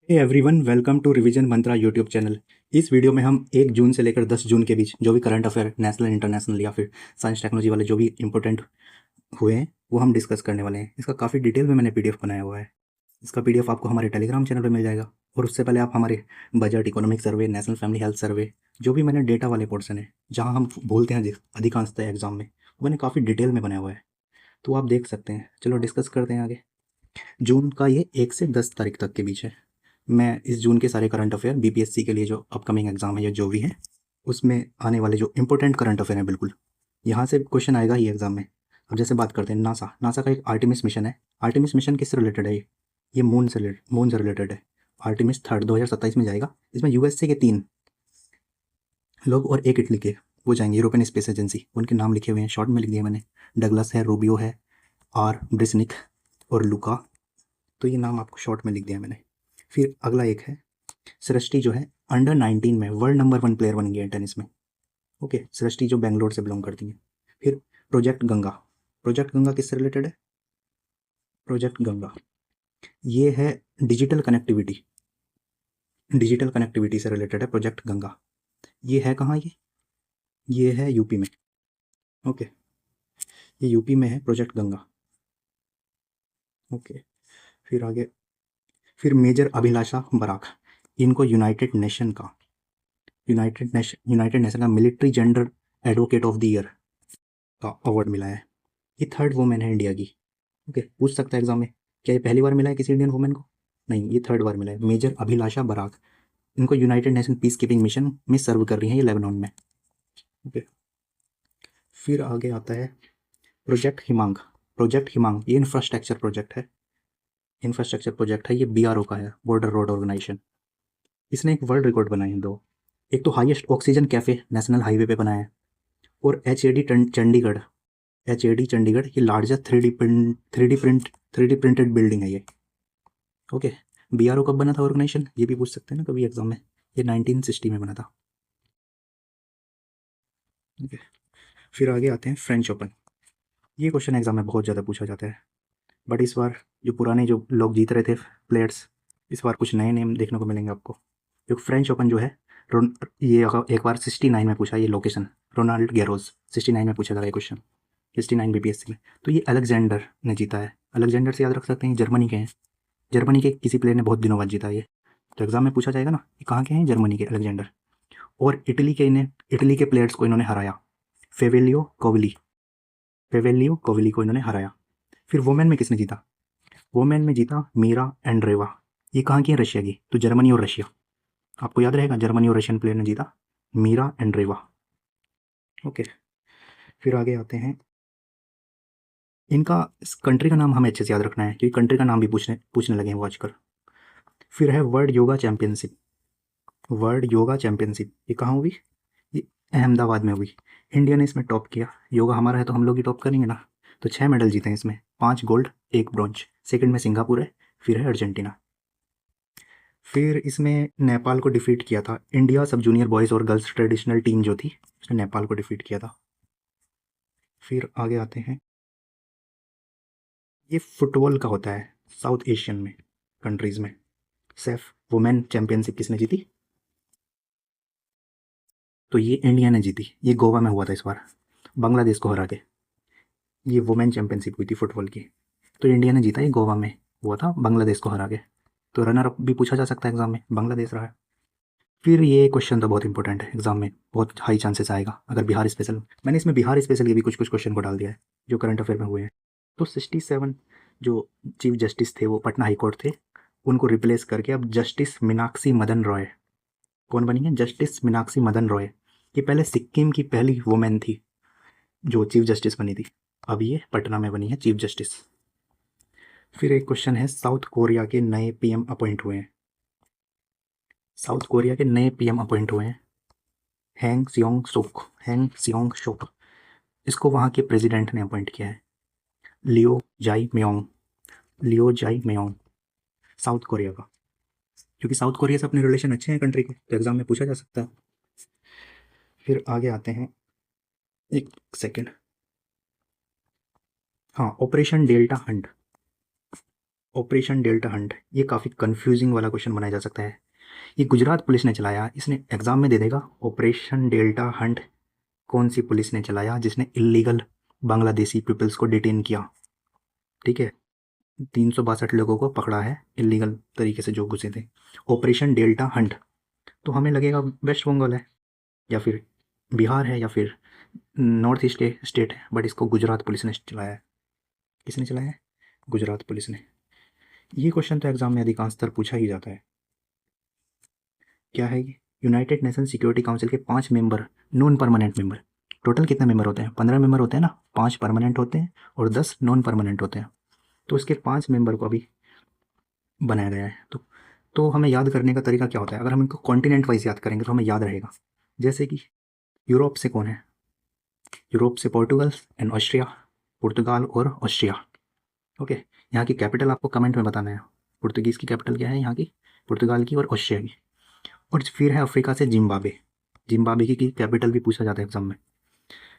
Hey everyone, welcome to revision Mantra YouTube channel. इस वीडियो में हम 1 जून से लेकर 10 जून के बीच जो भी करंट अफेयर नेशनल इंटरनेशनल या फिर साइंस टेक्नोलॉजी वाले जो भी इंपॉर्टेंट हुए हैं वो हम डिस्कस करने वाले हैं। इसका काफ़ी डिटेल में मैंने पीडीएफ बनाया हुआ है। इसका पीडीएफ आपको हमारे टेलीग्राम चैनल पर मिल जाएगा। और उससे पहले आप हमारे budget, economic survey, national family health survey, जो भी मैंने डेटा वाले पोर्सन है जहाँ हम बोलते हैं अधिकांशतः एग्जाम में, वो मैंने काफ़ी डिटेल में बनाया हुआ है, तो आप देख सकते हैं। चलो डिस्कस करते हैं आगे। जून का ये 1 से 10 तारीख तक के बीच है। मैं इस जून के सारे करंट अफेयर बीपीएससी के लिए जो अपकमिंग एग्जाम है या जो भी है उसमें आने वाले जो इंपॉर्टेंट करंट अफेयर हैं, बिल्कुल यहाँ से क्वेश्चन आएगा ही एग्जाम में। अब जैसे बात करते हैं नासा। नासा का एक आर्टिमिस मिशन है। आर्टिमिस मिशन किससे रिलेटेड है? ये मून से रिलेटेड है। आर्टिमिस थर्ड 2027 में जाएगा। इसमें यूएसए के 3 लोग और 1 इटली के वो जाएंगे, यूरोपियन स्पेस एजेंसी। उनके नाम लिखे हुए हैं, शॉर्ट में लिख दिया मैंने। डगलस है, रूबियो है, आर ब्रिसनिक और लुका। तो ये नाम आपको शॉर्ट में लिख दिया मैंने। फिर अगला एक है सृष्टि, जो है अंडर 19 में वर्ल्ड नंबर 1 प्लेयर बन गई है टेनिस में। ओके, सृष्टि जो बेंगलोर से बिलोंग करती है। फिर प्रोजेक्ट गंगा। प्रोजेक्ट गंगा किससे रिलेटेड है? प्रोजेक्ट गंगा ये है डिजिटल कनेक्टिविटी। डिजिटल कनेक्टिविटी से रिलेटेड है प्रोजेक्ट गंगा। ये है कहाँ? ये है यूपी में। ओके, ये यूपी में है प्रोजेक्ट गंगा। ओके, फिर आगे। फिर मेजर अभिलाषा बराक, इनको यूनाइटेड नेशन का military gender advocate of the year का अवार्ड मिला है। ये थर्ड वुमेन है इंडिया की। ओके, पूछ सकता है एग्जाम में, क्या ये पहली बार मिला है किसी इंडियन वुमेन को? नहीं, ये थर्ड बार मिला है। मेजर अभिलाषा बराक, इनको United nation peace keeping mission में सर्व कर रही हैं ये लेबनान में। ओके, फिर आगे आता है प्रोजेक्ट हिमांग। प्रोजेक्ट हिमांग ये इंफ्रास्ट्रक्चर प्रोजेक्ट है। ये बीआरओ का है, बॉर्डर रोड ऑर्गेनाइजेशन। इसने एक वर्ल्ड रिकॉर्ड बनाए हैं दो। एक तो highest oxygen cafe national highway पे बनाया है। और एच ए डी चंडीगढ़ ये largest three D printed building है ये। ओके, बीआरओ कब बना था ऑर्गेनाइजेशन, ये भी पूछ सकते हैं ना कभी एग्जाम में। ये 1960 में बना था। ओके, फिर आगे आते हैं फ्रेंच ओपन। ये क्वेश्चन एग्जाम में बहुत ज़्यादा पूछा जाता है, बट इस बार जो पुराने जो लोग जीत रहे थे प्लेयर्स, इस बार कुछ नए नेम देखने को मिलेंगे आपको। जो फ्रेंच ओपन जो है, ये एक बार 69 में पूछा, ये लोकेशन रोनाल्ड गैरोज। 69 में पूछा था ये क्वेश्चन, 69 बीपीएससी में। तो ये अलेक्जेंडर ने जीता है। अलेक्जेंडर से याद रख सकते हैं, जर्मनी के हैं। जर्मनी के किसी प्लेयर ने बहुत दिनों बाद जीता ये। तो एग्जाम में पूछा जाएगा ना, ये कहाँ के हैं? जर्मनी के अलेक्जेंडर। और इटली के प्लेयर्स को इन्होंने हराया। फेवेलियो कोवली फेवेलियो कोवली को इन्होंने हराया। फिर वुमेन में किसने जीता? वुमेन में जीता मीरा एंड्रेवा। ये कहाँ की है? रशिया की। तो जर्मनी और रशिया आपको याद रहेगा, जर्मनी और रशियन प्लेयर ने जीता, मीरा एंड्रेवा। ओके, फिर आगे आते हैं। इनका इस कंट्री का नाम हमें अच्छे से याद रखना है, क्योंकि कंट्री का नाम भी पूछने लगे हैं वो आजकल। फिर है world yoga championship. World yoga championship ये कहाँ हुई? ये अहमदाबाद में हुई। इंडिया ने इसमें टॉप किया। योगा हमारा है तो हम लोग ही टॉप करेंगे ना। तो 6 मेडल जीते हैं इसमें, 5 गोल्ड 1 ब्रॉन्ज। सेकंड में सिंगापुर है, फिर है अर्जेंटीना। फिर इसमें नेपाल को डिफीट किया था। इंडिया सब जूनियर बॉयज़ और गर्ल्स ट्रेडिशनल टीम जो थी, उसने नेपाल को डिफीट किया था। फिर आगे आते हैं। ये फुटबॉल का होता है साउथ एशियन में कंट्रीज़ में। सेफ वुमेन चैंपियनशिप किसने जीती? तो ये इंडिया ने जीती। ये गोवा में हुआ था इस बार, बांग्लादेश को हरा के। ये वुमेन चैंपियनशिप हुई थी फुटबॉल की। तो इंडिया ने जीता, ये गोवा में हुआ था बांग्लादेश को हरा के। तो रनर अप भी पूछा जा सकता है एग्जाम में, बांग्लादेश रहा है। फिर ये क्वेश्चन तो बहुत इंपॉर्टेंट है, एग्जाम में बहुत हाई चांसेस आएगा अगर बिहार स्पेशल। मैंने इसमें बिहार स्पेशल के भी कुछ कुछ क्वेश्चन को डाल दिया है जो करंट अफेयर में हुए हैं। तो 67 जो चीफ जस्टिस थे वो पटना हाई कोर्ट थे, उनको रिप्लेस करके अब जस्टिस मीनाक्षी मदन रॉय कौन बनी है? जस्टिस मीनाक्षी मदन रॉय। ये पहले सिक्किम की पहली वुमेन थी जो चीफ जस्टिस बनी थी, अब ये पटना में बनी है चीफ जस्टिस। फिर एक क्वेश्चन है, साउथ कोरिया के नए पीएम अपॉइंट हुए हैं। साउथ कोरिया के नए पीएम अपॉइंट हुए हैं हैंग सियोंग सोक। इसको वहाँ के प्रेसिडेंट ने अपॉइंट किया है, लियो जाई म्योंग। लियो जाई म्योंग साउथ कोरिया का। क्योंकि साउथ कोरिया से अपने रिलेशन अच्छे हैं कंट्री के, तो एग्जाम में पूछा जा सकता है। फिर आगे आते हैं, एक सेकेंड। हाँ, operation delta Hunt. Operation delta Hunt, ये काफ़ी कंफ्यूजिंग वाला क्वेश्चन बनाया जा सकता है। ये गुजरात पुलिस ने चलाया, इसने एग्जाम में दे देगा ऑपरेशन डेल्टा हंट कौन सी पुलिस ने चलाया जिसने इलीगल बांग्लादेशी पीपल्स को डिटेन किया। ठीक है, 362 लोगों को पकड़ा है इलीगल तरीके से जो घुसे थे। ऑपरेशन डेल्टा हंट, तो हमें लगेगा वेस्ट बंगाल है या फिर बिहार है या फिर नॉर्थ ईस्ट स्टेट है, बट इसको गुजरात पुलिस ने चलाया है। किसने चलाया है? गुजरात पुलिस ने। ये क्वेश्चन तो एग्जाम में अधिकांशतर पूछा ही जाता है। क्या है ये? यूनाइटेड नेशन सिक्योरिटी काउंसिल के 5 member, non permanent member. Total कितने मेंबर होते हैं? 15 मेंबर होते हैं ना, 5 परमानेंट होते हैं और 10 नॉन परमानेंट होते हैं। तो इसके 5 मेंबर को अभी बनाया गया है। तो हमें याद करने का तरीका क्या होता है? अगर हम इनको कॉन्टिनेंट वाइज याद करेंगे तो हमें याद रहेगा। जैसे कि यूरोप से कौन है? यूरोप से पोर्टुगल एंड ऑस्ट्रिया, पुर्तगाल और ऑस्ट्रिया। ओके, यहाँ की कैपिटल आपको कमेंट में बताना है। पुर्तगीज़ की कैपिटल क्या है यहाँ की? पुर्तगाल की और ऑस्ट्रिया की। और फिर है अफ्रीका से जिम्बाब्वे। जिम्बाब्वे की कैपिटल भी पूछा जाता है एग्जाम में,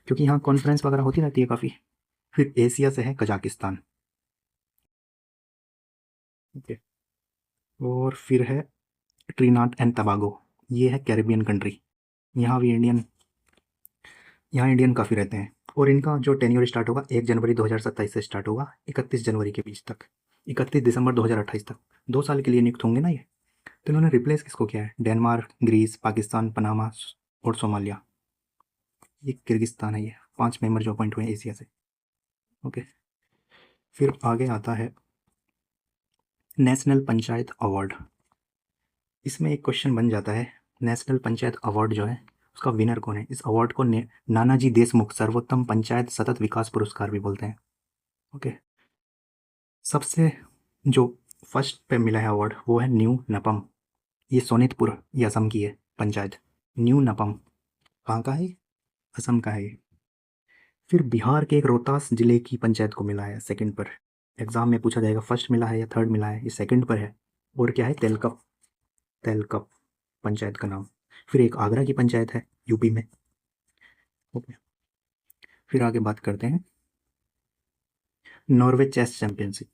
क्योंकि यहाँ कॉन्फ्रेंस वगैरह होती रहती है काफ़ी। फिर एशिया से है कजाकिस्तान। ओके, और फिर है ट्रिनाड एंड टबागो, ये है कैरिबियन कंट्री। यहाँ भी यहाँ इंडियन काफ़ी रहते हैं। और इनका जो टेन्योर स्टार्ट होगा 1 जनवरी 2027 से स्टार्ट होगा 31 जनवरी के बीच तक, 31 दिसंबर 2028 तक। 2 साल के लिए नियुक्त होंगे ना ये। तो इन्होंने रिप्लेस किसको किया है? डेनमार्क, ग्रीस, पाकिस्तान, पनामा और सोमालिया। ये किर्गिस्तान है। ये 5 मेंबर जो अपॉइंट हुए हैं एशिया से। ओके, फिर आगे आता है नेशनल पंचायत अवार्ड। इसमें एक क्वेश्चन बन जाता है, नेशनल पंचायत अवार्ड जो है उसका विनर कौन है? इस अवार्ड को नानाजी देशमुख सर्वोत्तम पंचायत सतत विकास पुरस्कार भी बोलते हैं। ओके, सबसे जो फर्स्ट पे मिला है अवार्ड वो है न्यू नपम। ये सोनितपुर, ये असम की है पंचायत। न्यू नपम कहाँ का है? असम का है ये। फिर बिहार के एक रोहतास जिले की पंचायत को मिला है सेकंड पर। एग्जाम में पूछा जाएगा फर्स्ट मिला है या थर्ड मिला है, ये सेकंड पर है। और क्या है? तेलकप, तेलकप पंचायत का नाम। फिर एक आगरा की पंचायत है यूपी में। ओके, फिर आगे बात करते हैं नॉर्वे चेस चैंपियनशिप।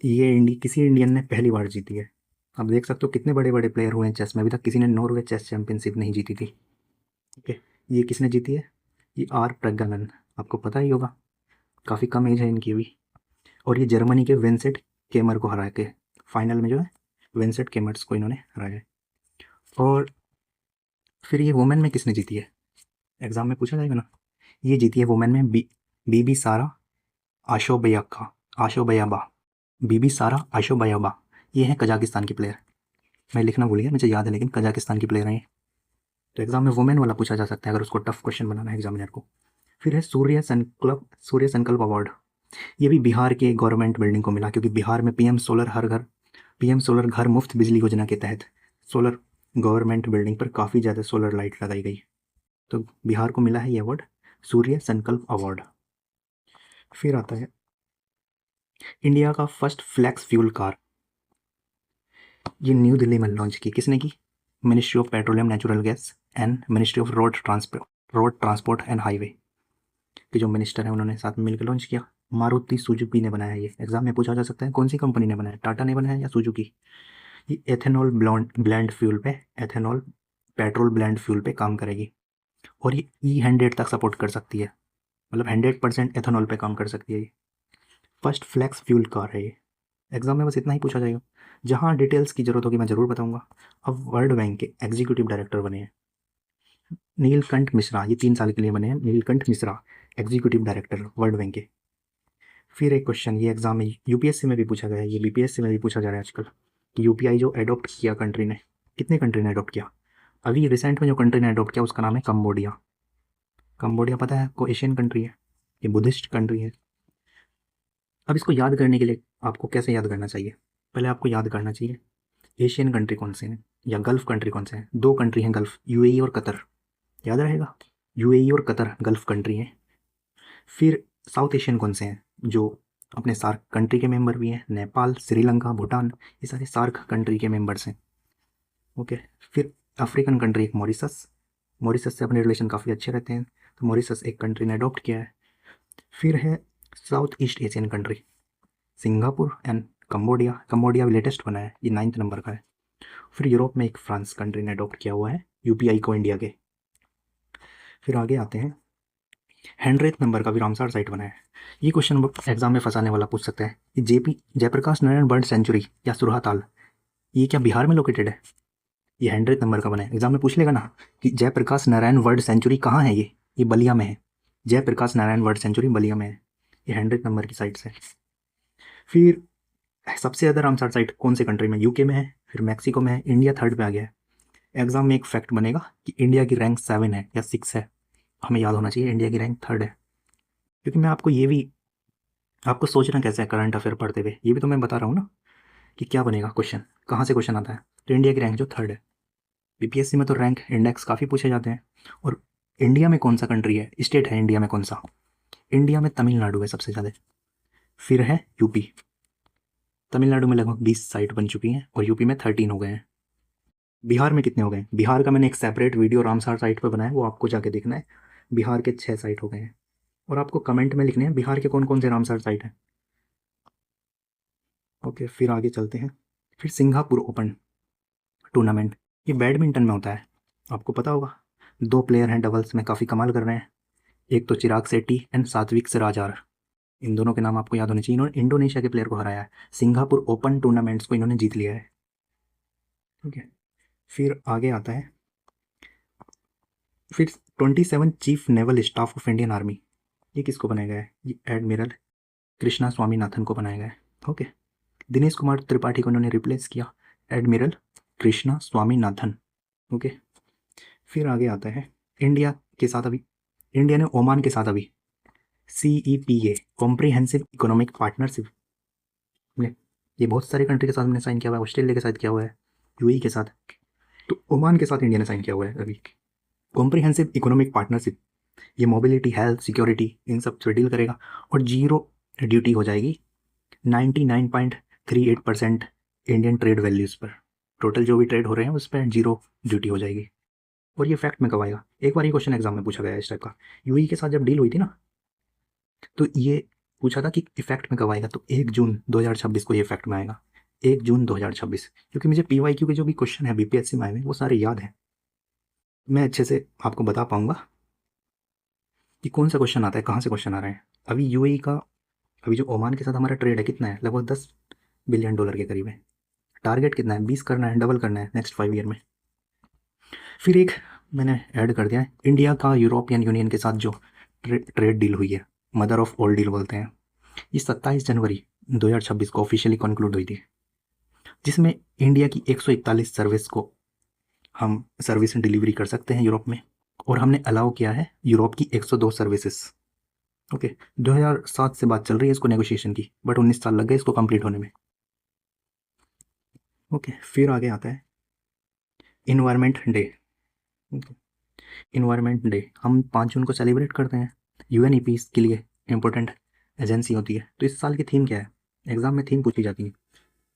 ये किसी इंडियन ने पहली बार जीती है। आप देख सकते हो कितने बड़े बड़े प्लेयर हुए हैं चेस में, अभी तक किसी ने नॉर्वे चेस चैंपियनशिप नहीं जीती थी। ओके, ये किसने जीती है? ये आर प्रज्ञानंद, आपको पता ही होगा, काफ़ी कम एज है इनकी भी। और ये जर्मनी के वेंसेट केमर को हरा के फाइनल में जो है वेंसेट केमर्स को इन्होंने हराया है। और फिर ये वुमेन में किसने जीती है? एग्जाम में पूछा जाएगा ना। ये जीती है वुमेन में बीबी सारा आशोबयाबा। बीबी सारा आशोबयाबा, ये है कजाकिस्तान की प्लेयर। मैं लिखना भूल गया, मुझे याद है, लेकिन कजाकिस्तान की प्लेयर है ये। तो एग्जाम में वुमेन वाला पूछा जा सकता है अगर उसको टफ क्वेश्चन बनाना है एग्जामिनर को। फिर है सूर्य संकल्प अवार्ड। ये भी बिहार के गवर्नमेंट बिल्डिंग को मिला, क्योंकि बिहार में पीएम सोलर घर मुफ्त बिजली योजना के तहत सोलर गवर्नमेंट बिल्डिंग पर काफ़ी ज़्यादा सोलर लाइट लगाई गई। तो बिहार को मिला है ये अवार्ड, सूर्य संकल्प अवार्ड। फिर आता है इंडिया का फर्स्ट फ्लैक्स फ्यूल कार। ये न्यू दिल्ली में लॉन्च की, किसने की? Ministry of petroleum natural gas and ministry of road transport and highway के जो मिनिस्टर हैं उन्होंने साथ में मिलकर लॉन्च किया। मारुति सुजुकी ने बनाया। ये एग्जाम में पूछा जा सकता है कौन सी कंपनी ने बनाया, टाटा ने बनाया या सुजुकी। ये एथेनॉल ब्लेंड फ्यूल पे, एथेनॉल पेट्रोल ब्लेंड फ्यूल पे काम करेगी। और ये E100 तक सपोर्ट कर सकती है, मतलब 100% एथेनॉल पे काम कर सकती है। ये फर्स्ट फ्लैक्स फ्यूल कार है ये। एग्जाम में बस इतना ही पूछा जाएगा। जहाँ डिटेल्स की जरूरत होगी मैं ज़रूर बताऊंगा। अब वर्ल्ड बैंक के एग्जीक्यूटिव डायरेक्टर बने हैं नीलकंठ मिश्रा, ये 3 साल के लिए बने हैं Neelkanth Mishra, executive director world bank के। फिर एक क्वेश्चन ये एग्जाम में यूपीएससी में भी पूछा गया है, ये बीपीएससी में भी पूछा जा रहा है आजकल कि यूपीआई जो एडॉप्ट किया कंट्री ने, कितने कंट्री ने अडोप्ट किया? अभी रिसेंट में जो कंट्री ने अडोप्ट किया उसका नाम है कंबोडिया। कंबोडिया पता है आपको? एशियन कंट्री है, ये बुद्धिस्ट कंट्री है। अब इसको याद करने के लिए आपको कैसे याद करना चाहिए? पहले आपको याद करना चाहिए एशियन कंट्री कौन से हैं या गल्फ कंट्री कौन से हैं। 2 कंट्री हैं गल्फ, यूएई और कतर, याद रहेगा। यूएई और कतर गल्फ कंट्री हैं। फिर साउथ एशियन कौन से हैं जो अपने सार्क कंट्री के मेंबर भी हैं? नेपाल, श्रीलंका, भूटान, ये सारे सार्क कंट्री के मेंबर्स हैं। ओके, फिर अफ्रीकन कंट्री एक मॉरिशस, मॉरिशस से अपने रिलेशन काफ़ी अच्छे रहते हैं, तो मॉरिशस एक कंट्री ने अडॉप्ट किया है। फिर है south east Asian country Singapore and Cambodia भी लेटेस्ट बना है, ये 9th नंबर का है। फिर यूरोप में एक फ्रांस कंट्री ने अडॉप्ट किया हुआ है यूपीआई को इंडिया के। फिर आगे आते हैं, 100th नंबर का भी रामसार साइट बना है। ये क्वेश्चन एग्जाम में फंसाने वाला पूछ सकते हैं कि जयप्रकाश नारायण बर्ड सेंचुरी या सुरहाताल, ये क्या बिहार में लोकेटेड है? ये 100th नंबर का बना है, एग्जाम में पूछ लेगा ना कि जयप्रकाश नारायण बर्ड सेंचुरी कहाँ है, ये बलिया में है। जयप्रकाश नारायण बर्ड सेंचुरी बलिया में है, ये 100th नंबर की साइट से। फिर सबसे ज़्यादा रामसार साइट कौन से कंट्री में? यूके में है, फिर मैक्सिको में है, इंडिया 3rd पे आ गया है। एग्जाम में एक फैक्ट बनेगा कि इंडिया की रैंक 7 है या 6 है, हमें याद होना चाहिए इंडिया की रैंक 3rd है। क्योंकि मैं आपको ये भी, आपको सोचना कैसे है करंट अफेयर पढ़ते हुए, ये भी तो मैं बता रहा हूँ ना कि क्या बनेगा क्वेश्चन, कहाँ से क्वेश्चन आता है। तो इंडिया की रैंक जो 3rd है। बीपीएससी में तो रैंक इंडेक्स काफ़ी पूछे जाते हैं। और इंडिया में कौन सा कंट्री है, स्टेट है इंडिया में कौन सा? इंडिया में तमिलनाडु है सबसे ज़्यादा, फिर है यूपी। तमिलनाडु में लगभग 20 साइट बन चुकी हैं और यूपी में 13 हो गए हैं। बिहार में कितने हो गए? बिहार का मैंने एक सेपरेट वीडियो रामसार साइट पर बनाया, वो आपको जाके देखना है। बिहार के 6 साइट हो गए हैं। और आपको कमेंट में लिखने हैं बिहार के कौन कौन से रामसार साइट हैं। ओके, फिर आगे चलते हैं। फिर सिंगापुर ओपन टूर्नामेंट, ये बैडमिंटन में होता है, आपको पता होगा। 2 प्लेयर हैं डबल्स में, काफ़ी कमाल कर रहे हैं। एक तो चिराग शेट्टी एंड सात्विक सिराज, इन दोनों के नाम आपको याद होने चाहिए। इन्होंने इंडोनेशिया के प्लेयर को हराया है। सिंगापुर ओपन टूर्नामेंट्स को इन्होंने जीत लिया है। ठीक है, फिर आगे आता है, फिर 27 chief naval staff of Indian army, ये किसको बनाया गया है? ये एडमिरल कृष्णा स्वामीनाथन को बनाया गया है। ओके, दिनेश कुमार त्रिपाठी को इन्होंने रिप्लेस किया, एडमिरल कृष्णा स्वामीनाथन। ओके, फिर आगे आता है, इंडिया के साथ अभी, इंडिया ने ओमान के साथ अभी CEPA कॉम्प्रिहेंसिव इकोनॉमिक पार्टनरशिप, ये बहुत सारे कंट्री के साथ हमने साइन किया हुआ है। ऑस्ट्रेलिया के साथ किया हुआ है, यूएई के साथ, तो ओमान के साथ इंडिया ने साइन किया हुआ है अभी कॉम्प्रिहेंसिव इकोनॉमिक पार्टनरशिप। ये मोबिलिटी, हेल्थ, सिक्योरिटी, इन सब से डील करेगा और जीरो ड्यूटी हो जाएगी 99.38% इंडियन ट्रेड वैल्यूज़ पर। टोटल जो भी ट्रेड हो रहे हैं उस पर जीरो ड्यूटी हो जाएगी। और ये फैक्ट में कब आएगा? एक बार ये क्वेश्चन एग्जाम में पूछा गया है इस टाइप का। यूएई के साथ जब डील हुई थी ना, तो ये पूछा था कि इफेक्ट में कब आएगा, तो 1 जून 2026 को ये इफेक्ट में आएगा। 1 जून 2026, क्योंकि मुझे PYQ के जो भी क्वेश्चन है बीपीएससी में आए हुए वो सारे याद हैं, मैं अच्छे से आपको बता पाऊंगा कि कौन सा क्वेश्चन आता है, कहाँ से क्वेश्चन आ रहे हैं। अभी यूएई का, अभी जो ओमान के साथ हमारा ट्रेड है कितना है? लगभग $10 बिलियन के करीब है। टारगेट कितना है? 20 करना है, डबल करना है नेक्स्ट 5 ईयर में। फिर एक मैंने ऐड कर दिया है, इंडिया का यूरोपियन यूनियन के साथ जो ट्रेड डील हुई है, मदर ऑफ ऑल डील बोलते हैं, ये 27 जनवरी 2026 को ऑफिशियली कंक्लूड हुई थी, जिसमें इंडिया की 141 सर्विस को हम सर्विस डिलीवरी कर सकते हैं यूरोप में, और हमने अलाउ किया है यूरोप की 102 सर्विसेज। ओके, 2007 से बात चल रही है इसको नेगोशिएशन की, बट 19 साल लग गए इसको कंप्लीट होने में। ओके, फिर आगे आता है इन्वायरमेंट डे। इन्वायरमेंट डे हम 5 जून को सेलिब्रेट करते हैं। UNEP के लिए इम्पोर्टेंट एजेंसी होती है। तो इस साल की थीम क्या है? एग्जाम में थीम पूछी जाती है,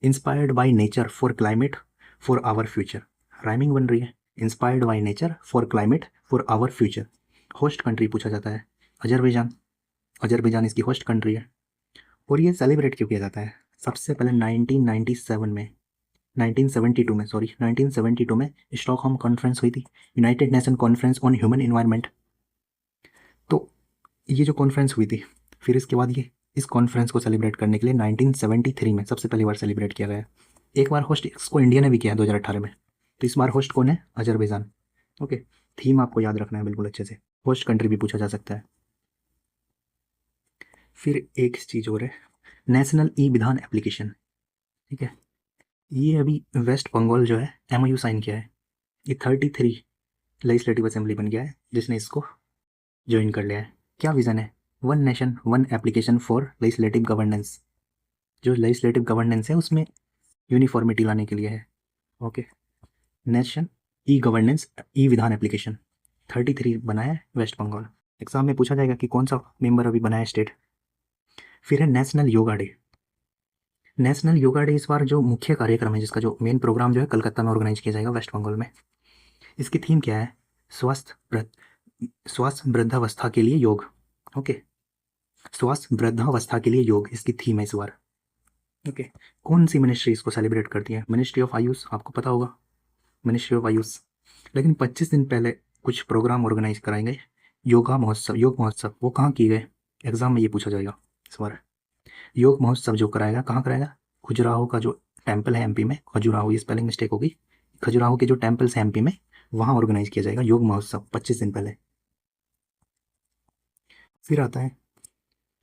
inspired by nature for climate for our future. Rhyming बन रही है, inspired by nature for climate for our future. Host country पूछा जाता है अजरबैजान, अजरबैजान इसकी होस्ट कंट्री है। और ये सेलिब्रेट क्यों किया जाता है? सबसे पहले 1972 में स्टॉकहोम कॉन्फ्रेंस हुई थी, United nation conference on human environment. तो ये जो कॉन्फ्रेंस हुई थी, फिर इसके बाद ये इस कॉन्फ्रेंस को सेलिब्रेट करने के लिए 1973 में सबसे पहली बार सेलिब्रेट किया गया। एक बार होस्ट इसको इंडिया ने भी किया 2018 में। तो इस बार होस्ट कौन है? अजरबैजान। ओके, थीम आपको याद रखना है बिल्कुल अच्छे से, होस्ट कंट्री भी पूछा जा सकता है। फिर एक चीज़ और है, नेशनल ई विधान एप्लीकेशन। ठीक है, ये अभी वेस्ट बंगाल जो है MOU साइन किया है, ये 33 लेजिस्लेटिव असेंबली बन गया है जिसने इसको ज्वाइन कर लिया है। क्या विज़न है? 1 nation 1 application for legislative governance. जो लेजिस्लेटिव गवर्नेंस है उसमें यूनिफॉर्मिटी लाने के लिए है। ओके, नेशन ई गवर्नेंस ई विधान एप्लीकेशन 33 बनाया है वेस्ट बंगाल। एग्जाम में पूछा जाएगा कि कौन सा मेंबर अभी बनाया स्टेट। फिर है national yoga day. National yoga day इस बार जो मुख्य कार्यक्रम है, जिसका जो मेन प्रोग्राम जो है कलकत्ता में ऑर्गेनाइज किया जाएगा वेस्ट बंगाल में। इसकी थीम क्या है? स्वास्थ्य वृद्धावस्था के लिए योग। ओके, स्वास्थ्य वृद्धावस्था के लिए योग इसकी थीम है इस बार। ओके, कौन सी मिनिस्ट्री इसको सेलिब्रेट करती है? मिनिस्ट्री ऑफ आयुष, आपको पता होगा, मिनिस्ट्री ऑफ आयुष। लेकिन 25 दिन पहले कुछ प्रोग्राम ऑर्गेनाइज कराए गए, योगा महोत्सव, योग महोत्सव, वो कहाँ किए गए? एग्जाम में ये पूछा जाएगा इस बार। योग महोत्सव जो कराएगा, कहाँ कराएगा? खजुराहो का जो टेम्पल है एमपी में, खजुराहो, ये स्पेलिंग मिस्टेक होगी, खजुराहो के जो टेम्पल्स हैं एमपी में, वहाँ ऑर्गेनाइज किया जाएगा योग महोत्सव 25 दिन पहले। फिर आता है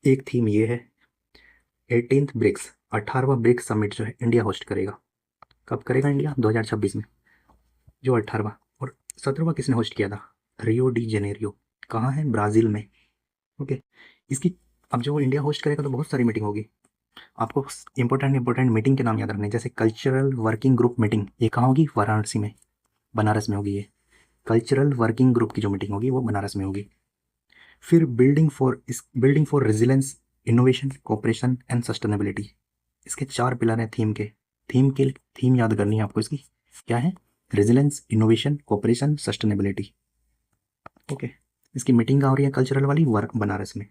एक थीम, ये है 18th ब्रिक्स, 18वां ब्रिक्स समिट जो है इंडिया होस्ट करेगा। कब करेगा इंडिया? 2026 में, जो 18वां। और 17वां किसने होस्ट किया था? रियो डी जेनेरियो, कहाँ है? ब्राज़ील में। ओके, इसकी अब जो इंडिया होस्ट करेगा तो बहुत सारी मीटिंग होगी। आपको इंपॉर्टेंट मीटिंग के नाम याद रखने हैं, जैसे कल्चरल वर्किंग ग्रुप मीटिंग, ये कहाँ होगी? वाराणसी में, बनारस में होगी ये। कल्चरल वर्किंग ग्रुप की जो मीटिंग होगी वो बनारस में होगी। फिर building for resilience, innovation, cooperation and sustainability, इसके 4 पिलर हैं थीम के। थीम याद करनी है आपको इसकी, क्या है? Resilience, innovation, cooperation, sustainability. Okay, इसकी मीटिंग कहाँ हो रही है? कल्चरल वाली बनारस में।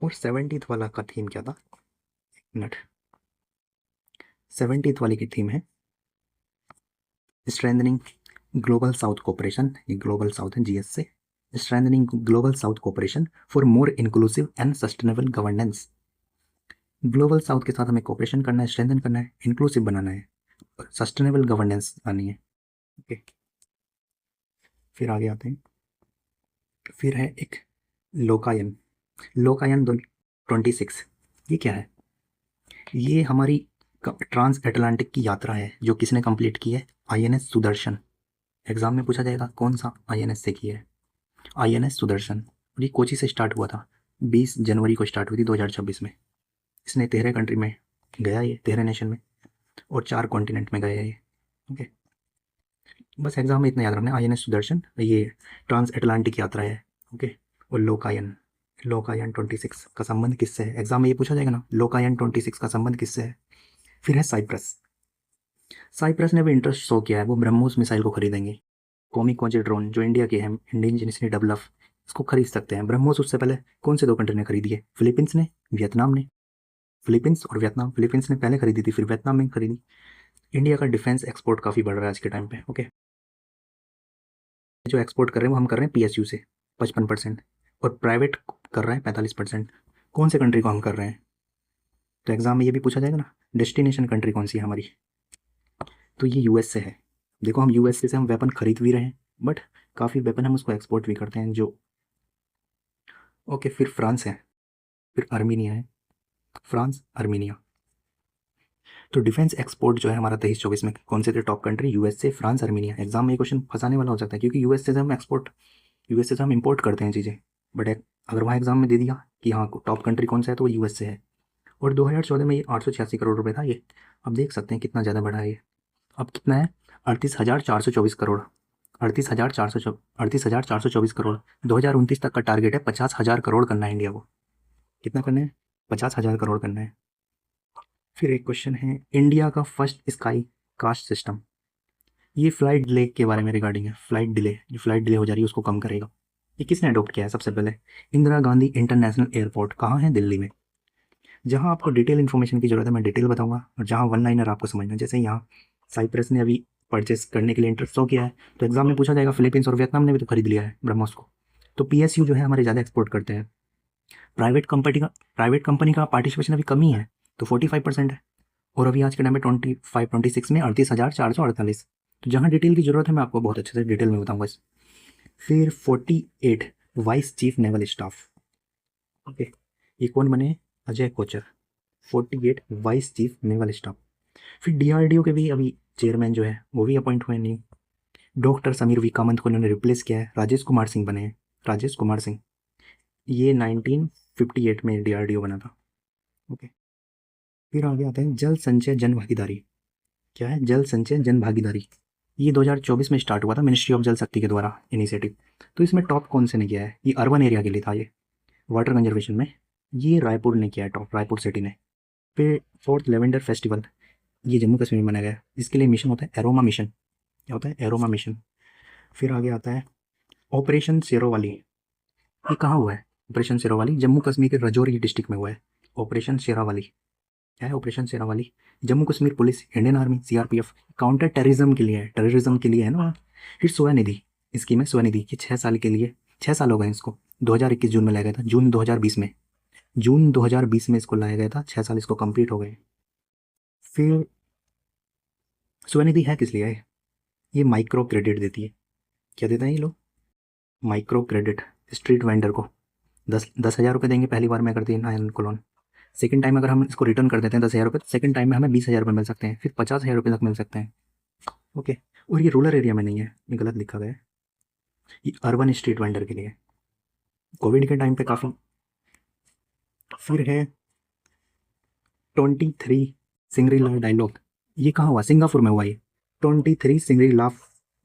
और 70th वाला का थीम क्या था? मिनट, 70th वाली की थीम है स्ट्रेंथनिंग ग्लोबल साउथ कोऑपरेशन, ये ग्लोबल साउथ है जीएस से। Strengthening global south cooperation for more inclusive and sustainable governance. Global south के साथ हमें कोऑपरेशन करना है, स्ट्रेंथन करना है, इंक्लूसिव बनाना है, और सस्टेनेबल गवर्नेंस आनी है। ओके, फिर आगे आते हैं। फिर है एक लोकायन, लोकायन 26, ये क्या है? ये हमारी ट्रांस अटलांटिक की यात्रा है, जो किसने कंप्लीट की है? आईएनएस सुदर्शन। एग्जाम में पूछा जाएगा कौन सा आईएनएस से की है? आईएनएस सुदर्शन। और ये कोची से स्टार्ट हुआ था, 20 जनवरी को स्टार्ट हुई थी 2026 में। इसने 13 कंट्री में गया, ये 13 नेशन में, और 4 कॉन्टिनेंट में गया ये। ओके, बस एग्जाम में इतना याद रखना, आईएनएस सुदर्शन ये ट्रांस अटलांटिक यात्रा है। ओके, और लोकायन, लोकायन 26 का संबंध किससे है? एग्जाम में ये पूछा जाएगा ना, लोकायन 26 का संबंध किससे है? फिर है साइप्रस। साइप्रस ने भी इंटरेस्ट शो किया है, वो ब्रह्मोस मिसाइल को खरीदेंगे। कोमिकोजे ड्रोन जो इंडिया के हैं, इंडिजिनियसली डेवलप, इसको खरीद सकते हैं। ब्रह्मोस उससे पहले कौन से 2 कंट्री ने खरीदी है? फिलीपींस ने, वियतनाम ने। फिलीपींस और वियतनाम, फिलीपींस ने पहले खरीदी थी, फिर वियतनाम ने खरीदी। इंडिया का डिफेंस एक्सपोर्ट काफ़ी बढ़ रहा है आज के टाइम पे। ओके, जो एक्सपोर्ट कर रहे हैं वो हम कर रहे हैं पीएसयू से 55%, और प्राइवेट कर रहा है 45%। कौन से कंट्री को हम कर रहे हैं? तो एग्जाम में ये भी पूछा जाएगा ना, डेस्टिनेशन कंट्री कौन सी है हमारी? तो ये यूएस से है। देखो, हम यूएस से हम वेपन खरीद भी रहे हैं, बट काफ़ी वेपन हम उसको एक्सपोर्ट भी करते हैं जो। ओके, फिर फ्रांस है, फिर अर्मीनिया है, फ्रांस, अर्मीनिया। तो डिफेंस एक्सपोर्ट जो है हमारा 23-24 में कौन से थे top country? USA, France, Armenia. Exam में ये क्वेश्चन फंसाने वाला हो सकता है, क्योंकि यूएसए से हम इंपोर्ट करते हैं चीज़ें, बट अगर वहाँ एग्जाम में दे दिया कि हाँ टॉप कंट्री कौन सा है, तो वो यूएसए है। और 2014 में ये 886 करोड़ रुपये था ये। अब देख सकते हैं कितना ज़्यादा बढ़ा है ये। अब कितना है? 38,424 करोड़, 38,424 करोड़। 2029 तक का टारगेट है 50,000 करोड़ करना है इंडिया को। कितना करना है? 50,000 करोड़ करना है। फिर एक क्वेश्चन है, इंडिया का फर्स्ट स्काई कास्ट सिस्टम, ये फ्लाइट डिले के बारे में रिगार्डिंग है। फ्लाइट डिले, जो फ्लाइट डिले हो जा रही है उसको कम करेगा। ये किसने अडॉप्ट किया है? सबसे पहले इंदिरा गांधी इंटरनेशनल एयरपोर्ट, कहाँ है? दिल्ली में। जहाँ आपको डिटेल इन्फॉर्मेशन की जरूरत है मैं डिटेल बताऊंगा, और जहाँ वन लाइनर आपको समझना, जैसे यहाँ साइप्रस ने अभी परचेस करने के लिए इंटरेस्ट शो किया है, तो एग्जाम में पूछा जाएगा फिलीपींस और वियतनाम ने भी तो खरीद लिया है ब्रह्मोस को। तो पीएसयू जो है हमारे ज़्यादा एक्सपोर्ट करते हैं। प्राइवेट कंपनी का पार्टिसिपेशन अभी कमी है, तो 45% है। और अभी आज के टाइम में 25-26 में 38,448। तो जहाँ डिटेल की जरूरत है मैं आपको बहुत अच्छे से डिटेल में बताऊंगा इस। फिर 48 vice chief naval staff. Okay, ये कौन बने? Ajay Kochar, 48 vice chief naval staff. फिर डीआरडीओ के भी अभी चेयरमैन जो है वो भी अपॉइंट हुए नहीं। डॉक्टर समीर वी कामत को इन्होंने रिप्लेस किया है, राजेश कुमार सिंह बने हैं, राजेश कुमार सिंह। ये 1958 में डीआरडीओ बना था। ओके, फिर आगे आते हैं जल संचय जन भागीदारी। क्या है जल संचय जन भागीदारी? ये 2024 में स्टार्ट हुआ था मिनिस्ट्री ऑफ जल शक्ति के द्वारा इनिशिएटिव। तो इसमें टॉप कौन से ने किया है? ये अर्बन एरिया के लिए था, ये वाटर कंजर्वेशन में ये रायपुर ने किया है टॉप, रायपुर सिटी ने। फिर 4th लेवेंडर फेस्टिवल, ये जम्मू कश्मीर में मनाया गया है। इसके लिए मिशन होता है एरोमा मिशन। क्या होता है? Aroma mission. फिर आगे आता है ऑपरेशन शेरोवाली, ये कहाँ हुआ है? ऑपरेशन शेरोवाली जम्मू कश्मीर के राजौरी डिस्ट्रिक्ट में हुआ है, ऑपरेशन शेरावाली। क्या है operation Sherawali? Jammu Kashmir police, Indian army, CRPF, counter terrorism के लिए है, टेररिज्म के लिए है ना। फिर स्वनिधि स्कीम है, स्वनिधि की 6 साल के लिए, 6 साल हो गए इसको, 2021 जून में लाया गया था, जून 2020 में इसको लाया गया था, 6 साल इसको कंप्लीट हो गए। फिर स्वनिधि है किस लिए है? ये माइक्रो क्रेडिट देती है। क्या देता है ये लोग? Micro credit. स्ट्रीट वेंडर को 10,000 रुपये देंगे पहली बार में, अगर देना है उनको लोन। सेकंड टाइम अगर हम इसको रिटर्न कर देते हैं 10,000 रुपये, सेकंड टाइम में हमें 20,000 रुपये मिल सकते हैं, फिर 50,000 रुपये तक मिल सकते हैं। ओके। और ये रूरल एरिया में नहीं है, ये गलत लिखा गया है, ये अर्बन स्ट्रीट वेंडर के लिए, कोविड के टाइम पे काफ़ी। फिर है 23 सिंगरी ला डायलॉग। ये कहाँ हुआ? सिंगापुर में हुआ ये 23 सिंगरी ला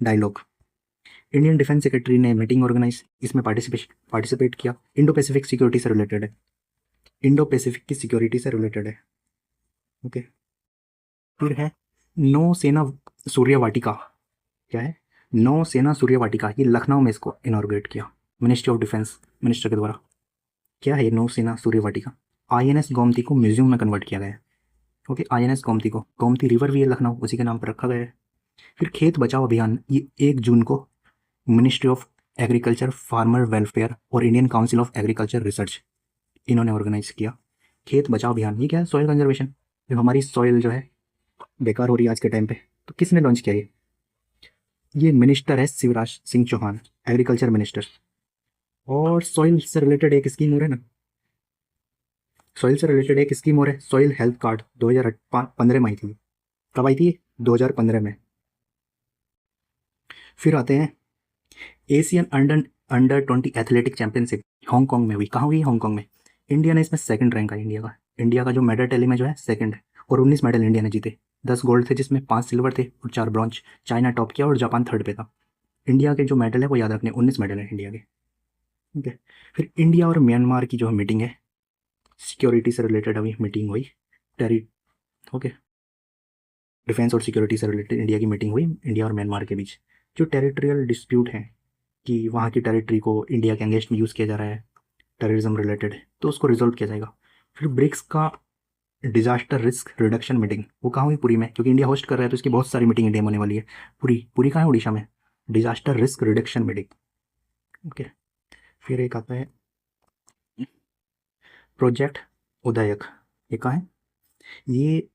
डायलॉग। इंडियन डिफेंस सेक्रेटरी ने मीटिंग ऑर्गेनाइज, इसमें पार्टिसिपेट किया। इंडो पैसिफिक सिक्योरिटी से रिलेटेड है, इंडो पैसिफिक की सिक्योरिटी से रिलेटेड है। ओके। फिर है नौसेना सूर्य वाटिका। क्या है? नौसेना सूर्य वाटिका, ये लखनऊ में इसको इनॉर्गेट किया मिनिस्ट्री ऑफ डिफेंस मिनिस्टर के द्वारा। क्या है नौसेना सूर्य वाटिका? आईएनएस गोमती को म्यूजियम में कन्वर्ट किया गया है। ओके, आईएनएस गोमती को, गोमती रिवर भी है लखनऊ, उसी के नाम पर रखा गया है। फिर खेत बचाओ अभियान, ये 1 जून को ministry of agriculture, farmer welfare और Indian council of agriculture research, इन्होंने ऑर्गेनाइज किया खेत बचाओ अभियान। ये क्या है? Soil conservation. जो हमारी सॉइल जो है बेकार हो रही है आज के टाइम पे, तो किसने लॉन्च किया ये मिनिस्टर है शिवराज सिंह चौहान, एग्रीकल्चर मिनिस्टर। और सॉइल से रिलेटेड एक स्कीम और है ना, सॉइल से रिलेटेड एक स्कीम और है, सॉइल हेल्थ कार्ड, 2015 में आई थी। कब आई थी? 2015 में। फिर आते हैं Asian under 20 athletic championship, Hong Kong में हुई। कहाँ हुई? हांगकांग में। इंडिया ने इसमें सेकंड रैंक है, इंडिया का जो मेडल टैली में जो है सेकंड है, और 19 मेडल इंडिया ने जीते। 10 गोल्ड थे जिसमें 5 सिल्वर थे और 4 ब्रॉन्ज। चाइना टॉप किया और जापान थर्ड पे था। इंडिया के जो मेडल है वो याद रखने, 19 मेडल है इंडिया के। ठीक है। फिर इंडिया और म्यांमार की जो मीटिंग है, सिक्योरिटी से रिलेटेड अभी मीटिंग हुई, टेरी ओके, डिफेंस और सिक्योरिटी से रिलेटेड इंडिया की मीटिंग हुई इंडिया और म्यांमार के बीच। जो टेरिटोरियल डिस्प्यूट है कि वहाँ की टेरिटरी को इंडिया के अगेंस्ट में यूज़ किया जा रहा है टेररिज्म रिलेटेड, तो उसको रिजोल्व किया जाएगा। फिर ब्रिक्स का डिजास्टर रिस्क रिडक्शन मीटिंग, वो कहाँ हुई? पुरी में, क्योंकि इंडिया होस्ट कर रहा है तो इसकी बहुत सारी मीटिंग इंडिया में होने वाली है। पुरी कहाँ है? उड़ीसा में। Disaster risk reduction meeting. Okay. फिर एक आता है प्रोजेक्ट उदयक, ये कहाँ है? ये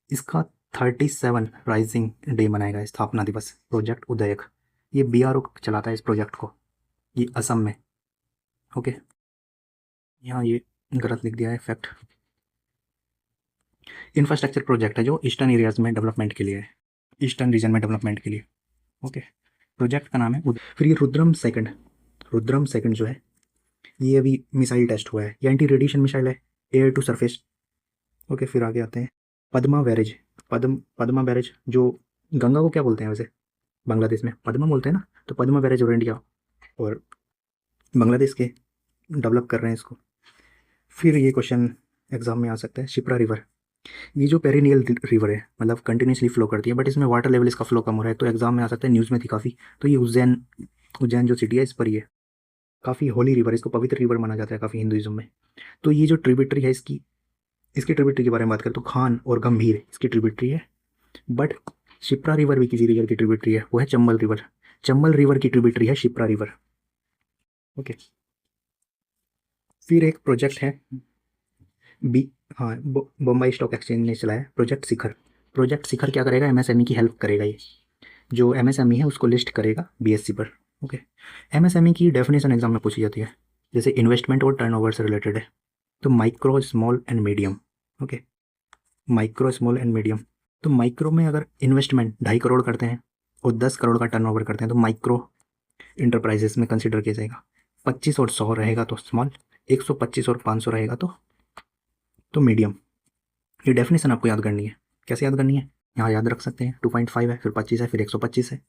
इसका 37 राइजिंग डे मनाएगा, स्थापना दिवस, प्रोजेक्ट उदयक। ये बीआरओ चलाता है इस प्रोजेक्ट को, ये असम में। ओके, यहाँ ये गलत लिख दिया है फैक्ट। इंफ्रास्ट्रक्चर प्रोजेक्ट है जो ईस्टर्न एरियाज में डेवलपमेंट के लिए है, ईस्टर्न रीजन में डेवलपमेंट के लिए। ओके, प्रोजेक्ट का नाम है फिर ये रुद्रम सेकंड जो है, ये अभी मिसाइल टेस्ट हुआ है, ये एंटी रेडिएशन मिसाइल है, एयर टू सरफेस। ओके, फिर आगे आते हैं पद्मा बैरेज। पद्मा बैरेज जो गंगा को क्या बोलते हैं वैसे? बांग्लादेश में पद्मा बोलते हैं ना, तो पद्मा बैरेज और इंडिया और बांग्लादेश के डेवलप कर रहे हैं इसको। फिर ये क्वेश्चन एग्जाम में आ सकता है, शिप्रा रिवर, ये जो पेरिनियल रिवर है, मतलब कंटिन्यूसली फ्लो करती है, बट इसमें वाटर लेवल इसका फ्लो कम हो रहा है, तो एग्जाम में आ सकता है, न्यूज़ में थी काफ़ी। तो ये उज्जैन जो सिटी है इस पर ही है, काफ़ी होली रिवर, इसको पवित्र रिवर माना जाता है काफ़ी हिंदुइज्म में। तो ये जो ट्रिब्यूटरी है इसकी ट्रिब्यूटरी के बारे में बात करें तो खान और गंभीर इसकी ट्रिब्यूटरी है, बट शिप्रा रिवर भी किसी रिवर की ट्रिब्यूटरी है, वो है चंबल रिवर। चंबल रिवर की ट्रिब्यूटरी है शिप्रा रिवर। ओके। फिर एक प्रोजेक्ट है हाँ, बम्बई स्टॉक एक्सचेंज ने चलाया प्रोजेक्ट शिखर। प्रोजेक्ट शिखर क्या करेगा? एमएसएमई की हेल्प करेगा, ये जो एमएसएमई है उसको लिस्ट करेगा बीएससी पर। ओके, एमएसएमई की डेफिनेशन एग्जाम में पूछी जाती है, जैसे इन्वेस्टमेंट और टर्नओवर से रिलेटेड है, तो micro, small and medium. Okay, micro, small and medium. तो माइक्रो में अगर इन्वेस्टमेंट 2.5 करोड़ करते हैं और 10 करोड़ का टर्नओवर करते हैं तो माइक्रो इंटरप्राइजेस में कंसिडर किया जाएगा। 25 और 100 रहेगा तो स्मॉल, 125 और 500 रहेगा तो मीडियम। ये डेफिनेशन आपको याद करनी है। कैसे याद करनी है? यहाँ याद रख सकते हैं, 2.5 है, फिर 25 है, फिर 125 है।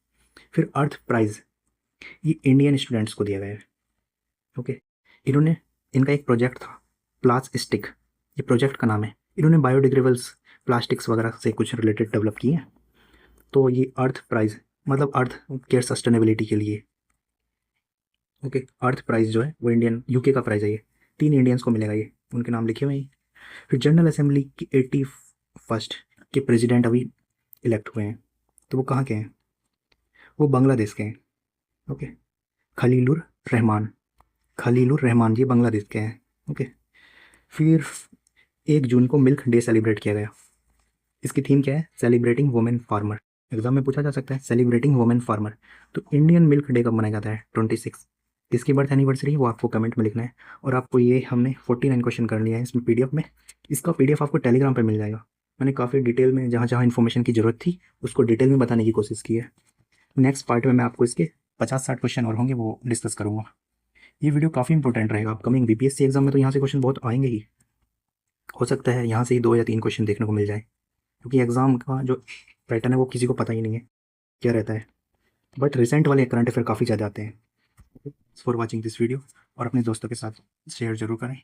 फिर अर्थ प्राइज, ये इंडियन स्टूडेंट्स को दिया गया है। ओके, इनका एक प्रोजेक्ट था प्लास्टिक, ये प्रोजेक्ट का नाम है। इन्होंने बायोडिग्रेडेबल्स प्लास्टिक्स वगैरह से कुछ रिलेटेड डेवलप किए हैं, तो ये अर्थ प्राइज मतलब अर्थ केयर सस्टेनेबिलिटी के लिए। ओके, अर्थ प्राइज जो है वो इंडियन यूके का प्राइज है, ये 3 इंडियंस को मिलेगा, ये उनके नाम लिखे हुए हैं। फिर जनरल असेंबली की फर्स्ट के प्रेसिडेंट अभी इलेक्ट हुए हैं, तो वो कहाँ के हैं? वो बांग्लादेश के हैं। ओके, खलीलुर रहमान, खलीलुर रहमान जी बांग्लादेश के हैं। ओके, फिर 1 जून को मिल्क डे सेलिब्रेट किया गया। इसकी थीम क्या है? Celebrating women farmer. एग्जाम में पूछा जा सकता है सेलिब्रेटिंग वुमेन फार्मर। तो इंडियन मिल्क डे कब मनाया जाता है? 26। किसकी बर्थ एनिवर्सरी वो आपको कमेंट में लिखना है। और आपको ये हमने 49 क्वेश्चन कर लिया है इसमें पीडीएफ में। इसका पीडीएफ आपको टेलीग्राम पे मिल जाएगा। मैंने काफ़ी डिटेल में जहाँ जहाँ इन्फॉर्मेशन की ज़रूरत थी उसको डिटेल में बताने की कोशिश की है। नेक्स्ट पार्ट में मैं आपको इसके 50-60 क्वेश्चन और होंगे वो डिस्कस करूँगा। ये वीडियो काफ़ी इंपॉर्टेंट रहेगा अपकमिंग बीपीएससी एग्जाम में, तो यहाँ से क्वेश्चन बहुत आएंगे ही। हो सकता है यहाँ से ही 2 या 3 क्वेश्चन देखने को मिल जाए, क्योंकि एग्ज़ाम का जो पैटर्न है वो किसी को पता ही नहीं है क्या रहता है। बट रिसेंट वाले करंट अफेयर काफ़ी ज़्यादा आते हैं। फॉर वॉचिंग दिस वीडियो, और अपने दोस्तों के साथ शेयर जरूर करें।